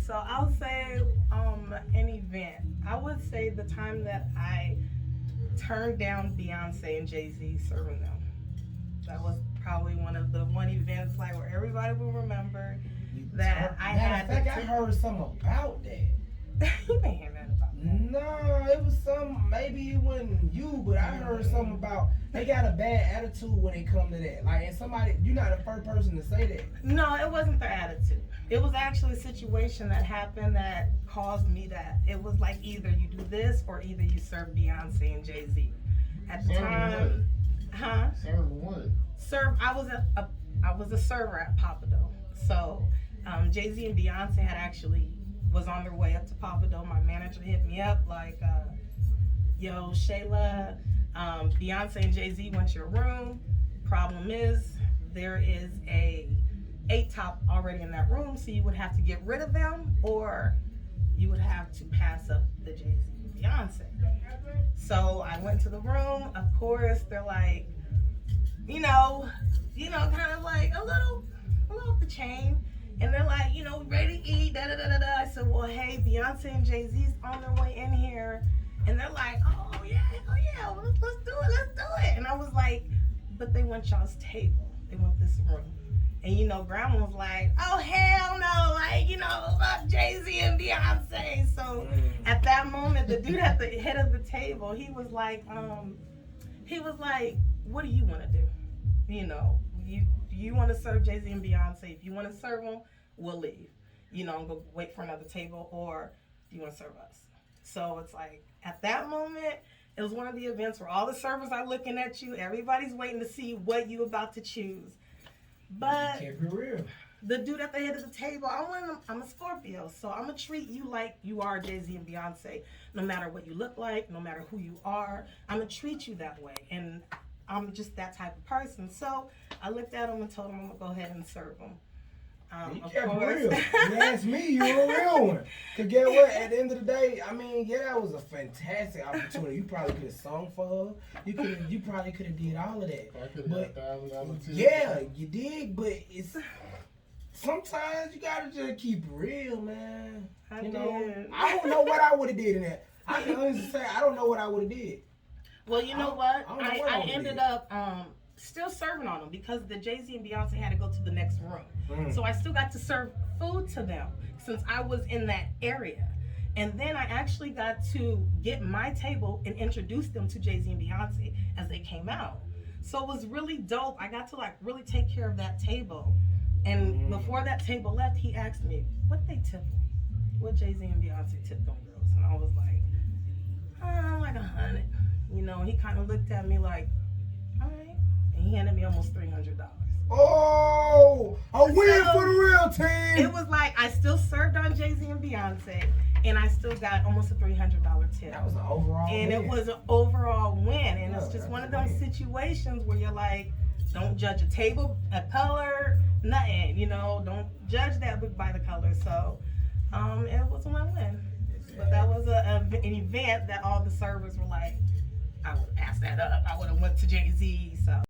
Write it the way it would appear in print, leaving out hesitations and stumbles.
So I'll say an event. I would say the time that I turned down Beyonce and Jay-Z serving them. That was probably one of the events like where everybody will remember that I had. Matter of fact, I heard something about that. You ain't hear that about that. No, it was some. Maybe it wasn't you, but I heard something about they got a bad attitude when it come to that. Like, and somebody, you're not the first person to say that. No, it wasn't their attitude. It was actually a situation that happened that caused me that. It was like either you do this or either you serve Beyonce and Jay-Z. At the time, huh? Serve what? I was a server at Papado. So Jay-Z and Beyonce was on their way up to Papado. My manager hit me up like, yo, Shayla, Beyonce and Jay-Z want your room. Problem is, there is a 8-top already in that room, so you would have to get rid of them, or you would have to pass up the Jay-Z and Beyonce. So I went to the room. Of course, they're like, kind of like a little off the chain. And they're like, ready to eat, da da da da da. I said, well, hey, Beyonce and Jay-Z's on their way in here. And they're like, oh yeah, well, let's do it. And I was like, but they want y'all's table. They want this room. And Grandma was like, oh hell no, fuck Jay-Z and Beyonce. So at that moment, the dude at the head of the table, he was like, what do you want to do? You want to serve Jay-Z and Beyonce? If you want to serve them, we'll leave. Go wait for another table, or do you want to serve us? So it's like, at that moment, it was one of the events where all the servers are looking at you. Everybody's waiting to see what you about to choose. But Can't be real. the dude at the head of the table, I'm a Scorpio, so I'm going to treat you like you are Jay-Z and Beyonce. No matter what you look like, no matter who you are, I'm going to treat you that way. And I'm just that type of person. So I looked at him and told him I'm going to go ahead and serve him. You kept real. You asked me, you're a real one. Because get what? At the end of the day, that was a fantastic opportunity. You probably could have sung for her. You probably could have did all of that. I could have got $1,000 too. Yeah, you did, but it's sometimes you gotta just keep it real, man. I don't know what I would have did in that. I can honestly say I don't know what I would have did. Well, you know what? I ended up still serving on them because the Jay-Z and Beyonce had to go to the next room. So I still got to serve food to them since I was in that area. And then I actually got to get my table and introduce them to Jay-Z and Beyonce as they came out. So it was really dope. I got to really take care of that table. And before that table left, he asked me, what they tip them? What Jay-Z and Beyonce tipped them girls? And I was like, like 100. He kind of looked at me like, all right. And he handed me almost $300. Oh, a win for the real team. It was like I still served on Jay-Z and Beyonce, and I still got almost a $300 tip. That was an overall win. And it was an overall win. And it's just one of those situations where you're like, don't judge a table, a color, nothing. Don't judge that book by the color. So it was a win-win. But that was an event that all the servers were like, I would have passed that up. I would have went to Jay-Z. So.